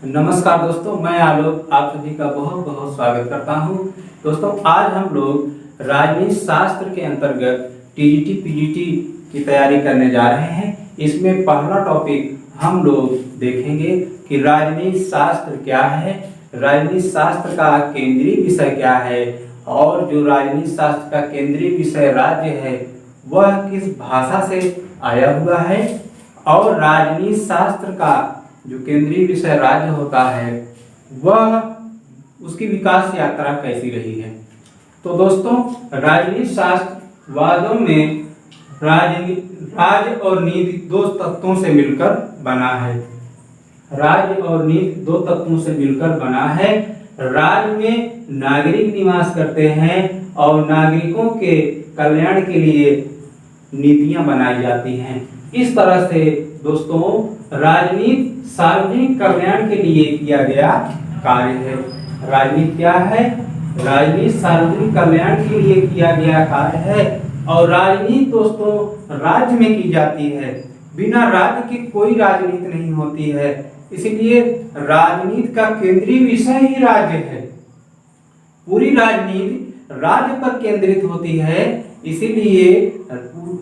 नमस्कार दोस्तों, मैं आलोक आप सभी का बहुत बहुत स्वागत करता हूं। दोस्तों, आज हम लोग राजनीति शास्त्र के अंतर्गत टीजीटी पीजीटी की तैयारी करने जा रहे हैं। इसमें पहला टॉपिक हम लोग देखेंगे कि राजनीति शास्त्र क्या है, राजनीति शास्त्र का केंद्रीय विषय क्या है और जो राजनीति शास्त्र का केंद्रीय विषय राज्य है वह किस भाषा से आया हुआ है और राजनीति शास्त्र का जो केंद्रीय विषय राज्य होता है वह उसकी विकास यात्रा कैसी रही है। तो दोस्तों, राजनीति शास्त्र वादों में राज्य और नीति दो तत्वों से मिलकर बना है। राज्य और नीति दो तत्वों से मिलकर बना है। राज्य में नागरिक निवास करते हैं और नागरिकों के कल्याण के लिए नीतियां बनाई जाती हैं। इस तरह से दोस्तों, राजनीति सार्वजनिक कल्याण के लिए किया गया कार्य है। राजनीति क्या है? राजनीति सार्वजनिक कल्याण के लिए किया गया कार्य है और राजनीति दोस्तों राज्य में की जाती है। बिना राज्य के कोई राजनीति नहीं होती है, इसलिए राजनीति का केंद्रीय विषय ही राज्य है। पूरी राजनीति राज्य पर केंद्रित होती है, इसीलिए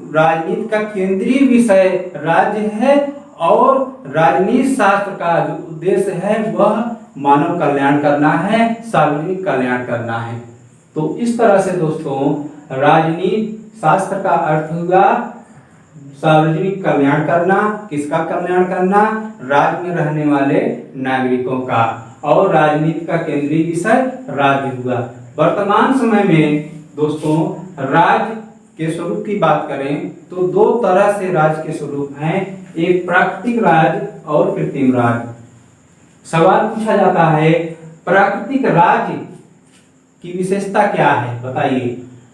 राजनीति का केंद्रीय विषय राज्य है और राजनीति शास्त्र का जो उद्देश्य है वह मानव कल्याण करना है, सार्वजनिक कल्याण करना है। तो इस तरह से दोस्तों, राजनीति शास्त्र का अर्थ हुआ सार्वजनिक कल्याण करना। किसका कल्याण करना? राज्य में रहने वाले नागरिकों का। और राजनीति का केंद्रीय विषय राज्य हुआ। वर्तमान समय में दोस्तों, राज्य के स्वरूप की बात करें तो दो तरह से राज्य के स्वरूप हैं, एक प्राकृतिक राज्य और कृत्रिम राज्य। सवाल पूछा जाता है, प्राकृतिक राज्य की विशेषता क्या है, बताइए।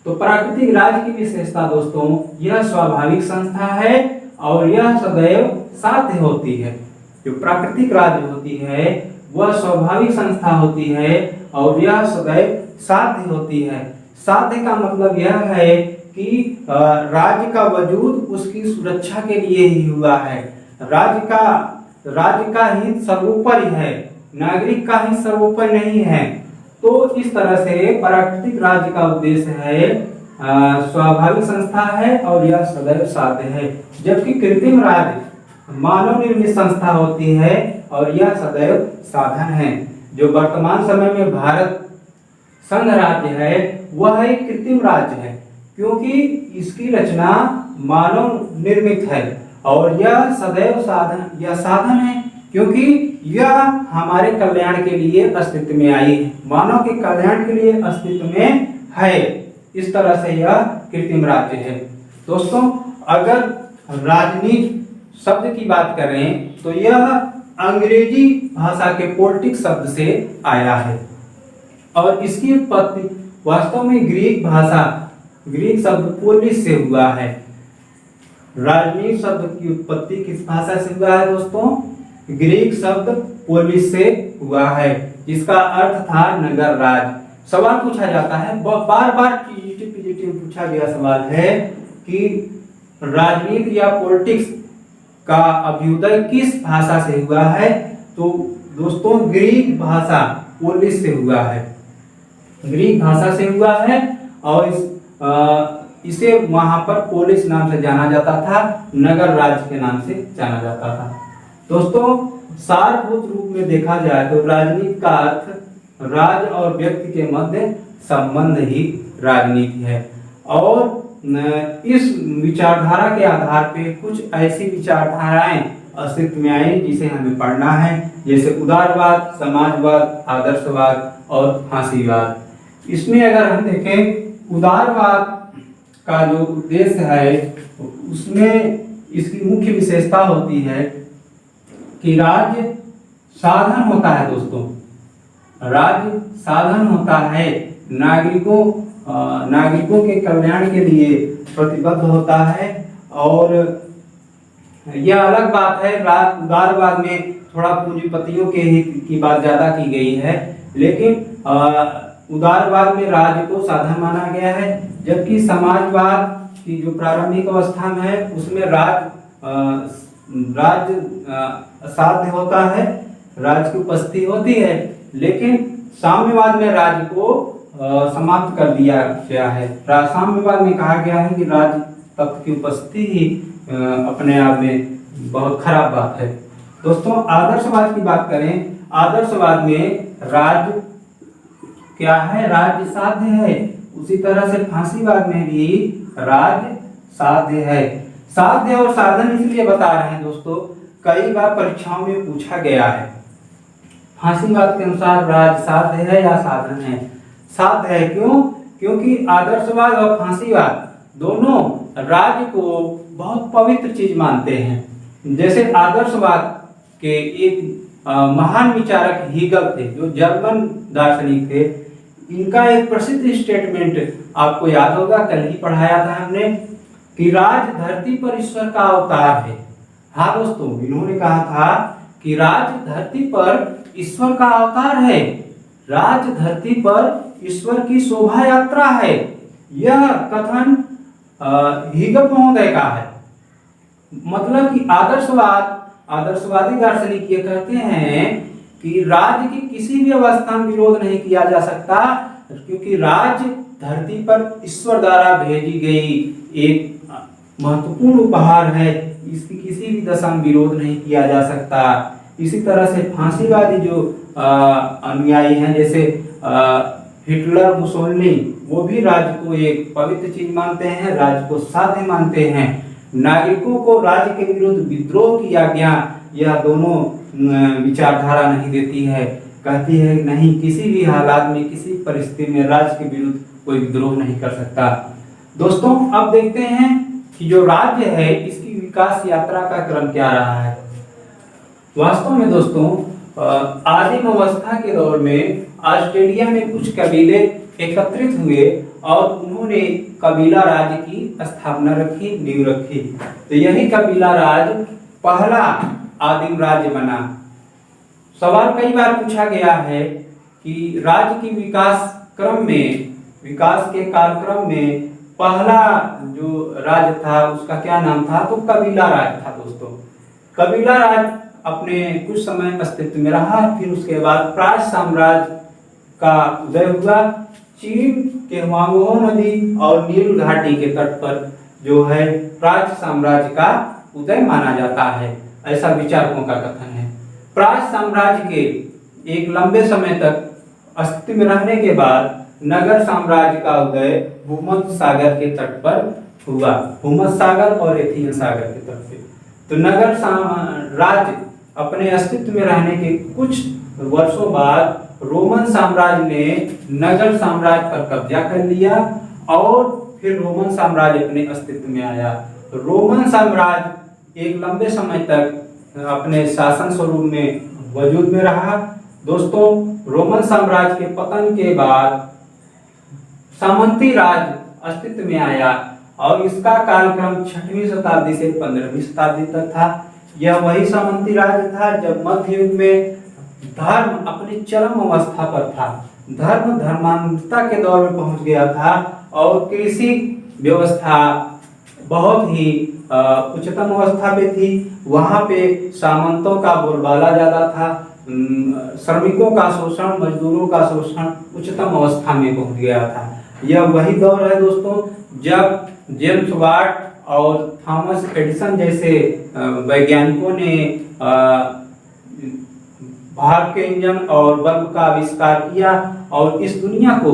तो प्राकृतिक राज्य की विशेषता दोस्तों, यह स्वाभाविक संस्था है और यह सदैव साध्य होती है। जो प्राकृतिक राज्य होती है वह स्वाभाविक संस्था होती है और यह सदैव साध्य होती है। साध्य का मतलब यह है कि राज्य का वजूद उसकी सुरक्षा के लिए ही हुआ है। राज्य का हित सर्वोपरि है, नागरिक का हित सर्वोपरि नहीं है। तो इस तरह से प्राकृतिक राज्य का उद्देश्य है स्वाभाविक संस्था है और यह सदैव साध्य है, जबकि कृत्रिम राज्य मानव निर्मित संस्था होती है और यह सदैव साधन है। जो वर्तमान समय में भारत संघ राज्य है वह एक कृत्रिम राज्य है, क्योंकि इसकी रचना मानव निर्मित है और यह सदैव साधन है, क्योंकि यह हमारे कल्याण के लिए अस्तित्व में आई है, मानव के कल्याण के लिए अस्तित्व में है। इस तरह से यह कृत्रिम राज्य है। दोस्तों, अगर राजनीति शब्द की बात करें तो यह अंग्रेजी भाषा के पॉलिटिक्स शब्द से आया है और इसकी उत्पत्ति वास्तव में ग्रीक शब्द पोलिस से हुआ है। राजनीति शब्द की उत्पत्ति किस भाषा से हुआ है दोस्तों? ग्रीक शब्द पोलिस से हुआ है, जिसका अर्थ था नगर राज। सवाल पूछा जाता है, बार बार टीजीटी पीजीटी में पूछा गया सवाल है कि राजनीति या पॉलिटिक्स का अभ्युदय किस भाषा से हुआ है? तो दोस्तों, ग्रीक भाषा पोलिस से हुआ है, ग्रीक भाषा से हुआ है और इसे वहां पर पोलिस नाम से जाना जाता था, नगर राज्य के नाम से जाना जाता था। दोस्तों, सारभूत रूप में देखा जाए तो राजनीति का अर्थ राज्य और व्यक्ति के मध्य संबंध ही राजनीति है और इस विचारधारा के आधार पे कुछ ऐसी विचारधाराएं अस्तित्व में आई जिसे हमें पढ़ना है, जैसे उदारवाद, समाजवाद, आदर्शवाद और फांसीवाद। इसमें अगर हम देखें, उदारवाद का जो उद्देश्य है उसमें इसकी मुख्य विशेषता होती है कि राज्य साधन होता है। दोस्तों, राज्य साधन होता है, नागरिकों के कल्याण के लिए प्रतिबद्ध होता है और यह अलग बात है, उदारवाद में थोड़ा पूंजीपतियों के हित की बात ज्यादा की गई है, लेकिन उदारवाद में राज्य को साधन माना गया है, जबकि समाजवाद की जो प्रारंभिक अवस्था में है उसमें राज्य साध्य होता है राज्य की उपस्थिति होती है, लेकिन साम्यवाद में राज्य को समाप्त कर दिया गया है। साम्यवाद में कहा गया है कि राज्य तत्व की उपस्थिति ही अपने आप में बहुत खराब बात है। दोस्तों आदर्शवाद की बात करें, आदर्शवाद में राज्य क्या है? राज्य साध्य है। उसी तरह से फांसीवाद में भी राज्य साध्य है। साध्य और साधन इसलिए बता रहे हैं दोस्तों, कई बार परीक्षाओं में पूछा गया है। फांसीवाद के अनुसार राज्य साध्य है या साधन है? साध्य है। क्यों? क्योंकि आदर्शवाद और फांसीवाद दोनों राज्य को बहुत पवित्र चीज मानते हैं। जैसे आदर्शवाद के एक महान विचारक हीगल थे, जो जर्मन दार्शनिक थे। इनका एक प्रसिद्ध स्टेटमेंट आपको याद होगा, कल ही पढ़ाया था हमने, कि राज धरती पर ईश्वर का अवतार है। हाँ दोस्तों, इन्होंने कहा था कि राज धरती पर ईश्वर का अवतार है, राज धरती पर ईश्वर की शोभा यात्रा है। यह कथन हीगल महोदय का है। मतलब कि आदर्शवादी दार्शनिक ये कहते हैं कि राज्य की किसी भी अवस्था में विरोध नहीं किया जा सकता, क्योंकि राज्य धरती पर ईश्वर द्वारा भेजी गई एक महत्वपूर्ण उपहार है। इसकी किसी भी दशा में विरोध नहीं किया जा सकता। इसी तरह से फांसीवादी जो अनुयायी हैं, जैसे हिटलर, मुसोलिनी, वो भी राज्य को एक पवित्र चीज मानते हैं, राज्य को साध्य मानते हैं। नागरिकों को राज्य के विरुद्ध विद्रोह की आज्ञा यह दोनों विचारधारा नहीं देती है। कहती है नहीं, किसी भी हालात में, किसी परिस्थिति में राज्य के विरुद्ध कोई विद्रोह नहीं कर सकता। दोस्तों अब देखते हैं कि जो राज्य है इसकी विकास यात्रा का क्रम क्या रहा है। वास्तव में दोस्तों आदिम अवस्था के दौर में ऑस्ट्रेलिया में कुछ कबीले एकत्रित हुए और उन्होंने कबीला राज्य की स्थापना रखी, नींव रखी। तो यही कबीला राज्य पहला आदिम राज्य बना। सवाल कई बार पूछा गया है कि राज्य की विकास के कालक्रम में पहला जो राज्य था उसका क्या नाम था? तो कबीला राज्य था। दोस्तों कबीला राज्य अपने कुछ समय अस्तित्व में रहा, फिर उसके बाद प्राच्य साम्राज्य का उदय हुआ। चीन के हुआंगहो नदी और नील घाटी के तट पर जो है प्राच्य साम्राज्य का उदय माना जाता है, ऐसा विचारकों का कथन है। प्राच्य साम्राज्य के एक लंबे समय तक अस्तित्व में रहने के बाद नगर साम्राज्य का उदय भूमध्य सागर के तट पर हुआ, भूमध्य सागर और एथियन सागर के तट पे। तो नगर राज्य अपने अस्तित्व में रहने के कुछ वर्षों बाद रोमन साम्राज्य ने नगर साम्राज्य पर कब्जा कर लिया और फिर रोमन साम्राज्य अपने अस्तित्व में आया। तो रोमन साम्राज्य एक लंबे समय तक अपने शासन स्वरूप में वजूद में रहा। दोस्तों रोमन साम्राज्य के पतन के बाद सामंती राज्य अस्तित्व में आया और इसका कालक्रम 6वीं शताब्दी से 15वीं शताब्दी तक था। यह वही सामंती राज्य था जब मध्य युग में धर्म अपनी चरम अवस्था पर था, धर्म धर्मांधता के दौर में पहुंच गया था और कृषि व्यवस्था बहुत ही उच्चतम अवस्था पे थी। वहां पे सामंतों का बोलबाला ज्यादा था, श्रमिकों का शोषण, मजदूरों का शोषण उच्चतम अवस्था में पहुंच गया था। यह वही दौर है दोस्तों जब जेम्स वाट और थॉमस एडिसन जैसे वैज्ञानिकों ने भाप के इंजन और बल्ब का आविष्कार किया और इस दुनिया को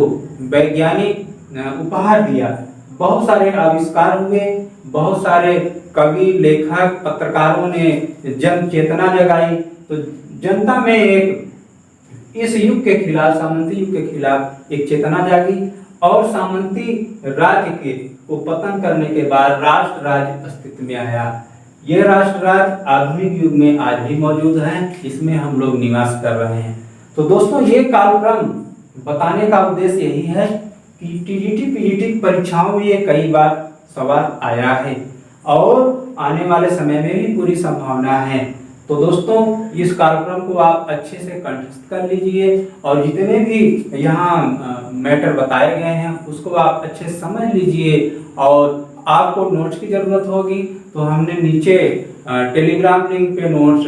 वैज्ञानिक उपहार दिया। बहुत सारे आविष्कार हुए, बहुत सारे कवि, लेखक, पत्रकारों ने जन चेतना जगाई। तो जनता में एक इस युग के खिलाफ, सामंती युग के खिलाफ एक चेतना जागी और सामंती राज्य के को पतन करने के बाद राष्ट्र राज्य अस्तित्व में आया। यह राष्ट्र राज्य आधुनिक युग में आज भी मौजूद है, इसमें हम लोग निवास कर रहे हैं। तो दोस्तों ये कालक्रम बताने का उद्देश्य यही है कि टीजीटी पीजीटी परीक्षाओं में ये कई बार सवाल आया है और आने वाले समय में भी पूरी संभावना है। तो दोस्तों इस कार्यक्रम को आप अच्छे से कंठस्थ कर लीजिए और जितने भी यहाँ मैटर बताए गए हैं उसको आप अच्छे से समझ लीजिए। और आपको नोट्स की जरूरत होगी तो हमने नीचे टेलीग्राम लिंक पे नोट्स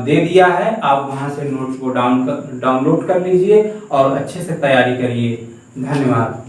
दे दिया है, आप वहां से नोट्स को डाउनलोड कर लीजिए और अच्छे से तैयारी करिए। धन्यवाद।